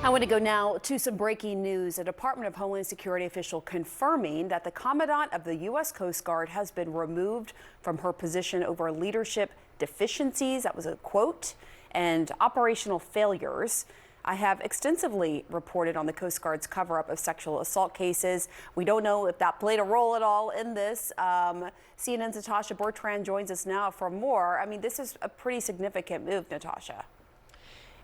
I want to go now to some breaking news. A Department of Homeland Security official confirming that the Commandant of the U.S. Coast Guard has been removed from her position over leadership deficiencies. That was a quote. And operational failures. I have extensively reported on the Coast Guard's cover-up of sexual assault cases. We don't know if that played a role at all in this. CNN's Natasha Bertrand joins us now for more. I mean, this is a pretty significant move, Natasha.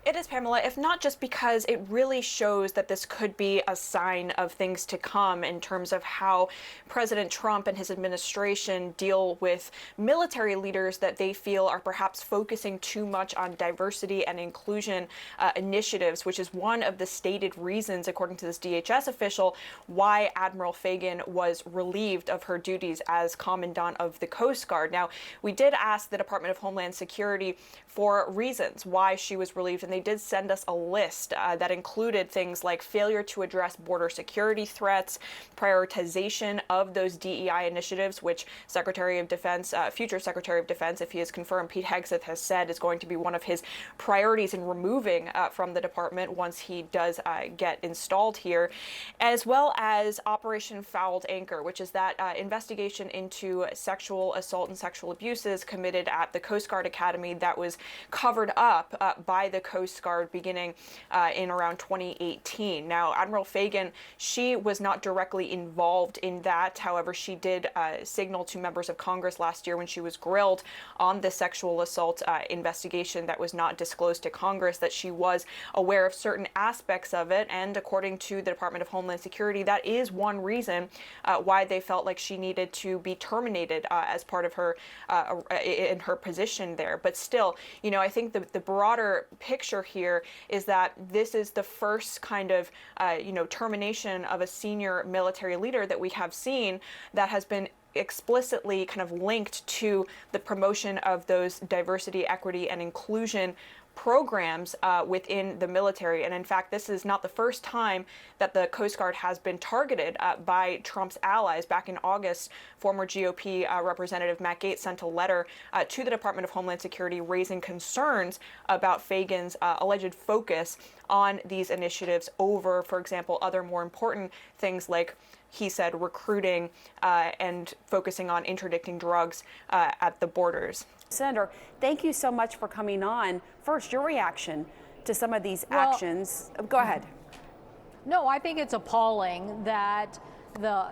It is, Pamela, if not just because it really shows that this could be a sign of things to come in terms of how President Trump and his administration deal with military leaders that they feel are perhaps focusing too much on diversity and inclusion initiatives, which is one of the stated reasons, according to this DHS official, why Admiral Fagan was relieved of her duties as Commandant of the Coast Guard. Now, we did ask the Department of Homeland Security for reasons why she was relieved, and they did send us a list that included things like failure to address border security threats, prioritization of those DEI initiatives, which Secretary of Defense, future Secretary of Defense, if he is confirmed, Pete Hegseth has said is going to be one of his priorities in removing from the department once he does get installed here, as well as Operation Fouled Anchor, which is that investigation into sexual assault and sexual abuses committed at the Coast Guard Academy that was covered up by the Coast Guard beginning in around 2018. Now, Admiral Fagan, she was not directly involved in that. However, she did signal to members of Congress last year when she was grilled on the sexual assault investigation that was not disclosed to Congress that she was aware of certain aspects of it. And according to the Department of Homeland Security, that is one reason why they felt like she needed to be terminated as part of her in her position there. But still, you know, I think the broader picture here is that this is the first kind of, termination of a senior military leader that we have seen that has been explicitly kind of linked to the promotion of those diversity, equity, and inclusion programs within the military. And in fact, this is not the first time that the Coast Guard has been targeted by Trump's allies. Back in August, former GOP Representative Matt Gaetz sent a letter to the Department of Homeland Security raising concerns about Fagan's alleged focus on these initiatives over, for example, other more important things like, he said, recruiting and focusing on interdicting drugs at the borders. Senator, thank you so much for coming on. First, your reaction to some of these actions. Go ahead. No, I think it's appalling that the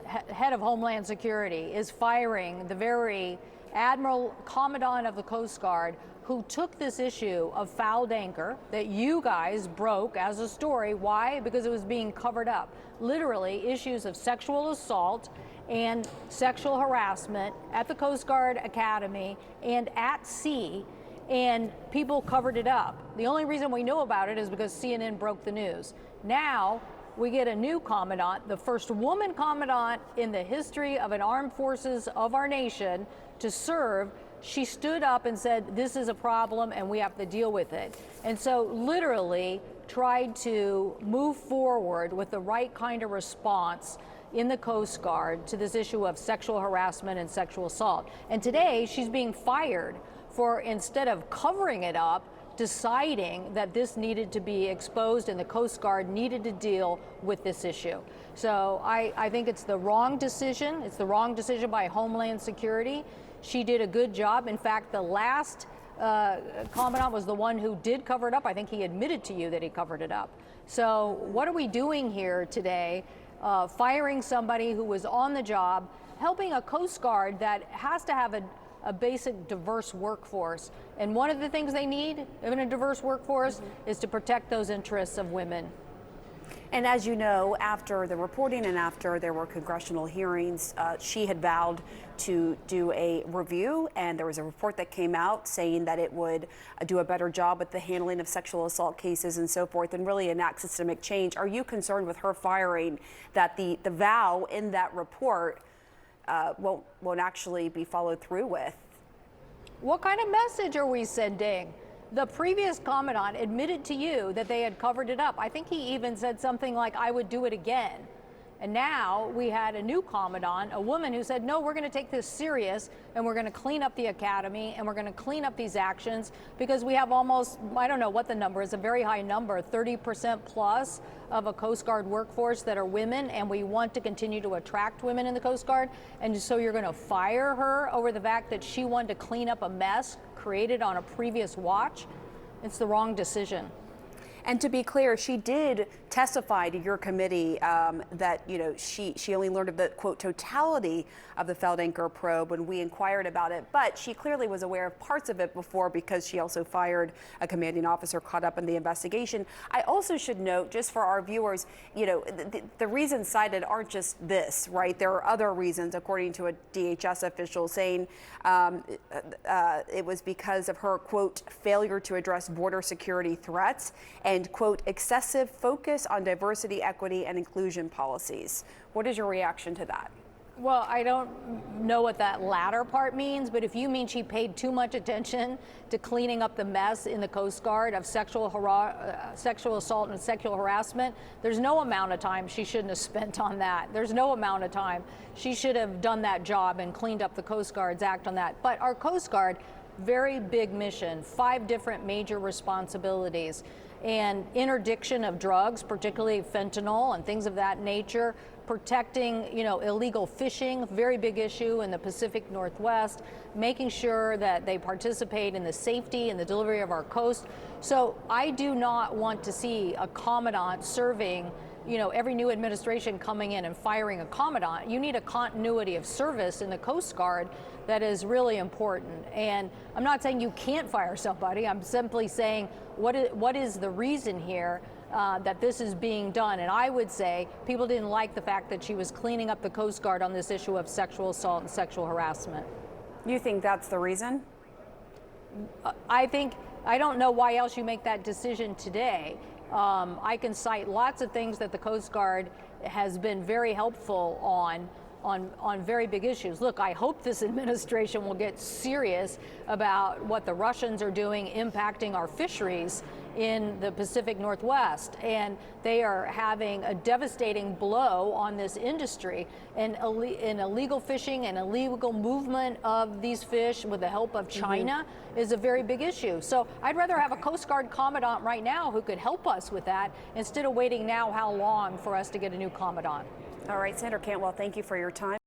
head of Homeland Security is firing the very Admiral Commandant of the Coast Guard who took this issue of fouled anchor that you guys broke as a story. Why? Because it was being covered up. Literally, issues of sexual assault and sexual harassment at the Coast Guard Academy and at sea, and people covered it up. The only reason we know about it is because CNN broke the news. Now we get a new commandant, the first woman commandant in the history of an armed forces of our nation to serve. She stood up and said, this is a problem and we have to deal with it. And so literally tried to move forward with the right kind of response in the Coast Guard to this issue of sexual harassment and sexual assault. And today she's being fired for, instead of covering it up, deciding that this needed to be exposed and the Coast Guard needed to deal with this issue. So I think it's the wrong decision. It's the wrong decision by Homeland Security. She did a good job. In fact, the last Commandant was the one who did cover it up. I think he admitted to you that he covered it up. So what are we doing here today? Firing somebody who was on the job, helping a Coast Guard that has to have a basic diverse workforce. And one of the things they need in a diverse workforce is to protect those interests of women. And as you know, after the reporting and after there were congressional hearings, she had vowed to do a review, and there was a report that came out saying that it would do a better job with the handling of sexual assault cases and so forth, and really enact systemic change. Are you concerned with her firing, that the vow in that report won't actually be followed through with? What kind of message are we sending? The previous Commandant admitted to you that they had covered it up. I think he even said something like, I would do it again. And now we had a new commandant, a woman who said, no, we're going to take this serious and we're going to clean up the academy and we're going to clean up these actions, because we have almost, I don't know what the number is, a very high number, 30% plus of a Coast Guard workforce that are women, and we want to continue to attract women in the Coast Guard. And so you're going to fire her over the fact that she wanted to clean up a mess created on a previous watch? It's the wrong decision. And to be clear, she did testify to your committee that, you know, she only learned of the, quote, totality of the Feldanker probe when we inquired about it. But she clearly was aware of parts of it before, because she also fired a commanding officer caught up in the investigation. I also should note, just for our viewers, you know, the reasons cited aren't just this, right? There are other reasons, according to a DHS official, saying it was because of her, quote, failure to address border security threats and, quote, excessive focus on diversity, equity, and inclusion policies. What is your reaction to that? Well, I don't know what that latter part means, but if you mean she paid too much attention to cleaning up the mess in the Coast Guard of sexual assault and sexual harassment, there's no amount of time she shouldn't have spent on that. There's no amount of time. She should have done that job and cleaned up the Coast Guard's act on that. But our Coast Guard, very big mission, 5 different major responsibilities, and interdiction of drugs, particularly fentanyl and things of that nature, protecting, you know, illegal fishing, very big issue in the Pacific Northwest, making sure that they participate in the safety and the delivery of our coast. So I do not want to see a commandant serving, you know, every new administration coming in and firing a commandant. You need a continuity of service in the Coast Guard that is really important. And I'm not saying you can't fire somebody. I'm simply saying what is the reason here that this is being done. And I would say people didn't like the fact that she was cleaning up the Coast Guard on this issue of sexual assault and sexual harassment. You think that's the reason? I don't know why else you make that decision today. I can cite lots of things that the Coast Guard has been very helpful on very big issues. Look, I hope this administration will get serious about what the Russians are doing impacting our fisheries in the Pacific Northwest, and they are having a devastating blow on this industry, and illegal fishing and illegal movement of these fish with the help of China is a very big issue. So I'd rather have a Coast Guard commandant right now who could help us with that, instead of waiting now how long for us to get a new commandant. All right, Senator Cantwell, thank you for your time.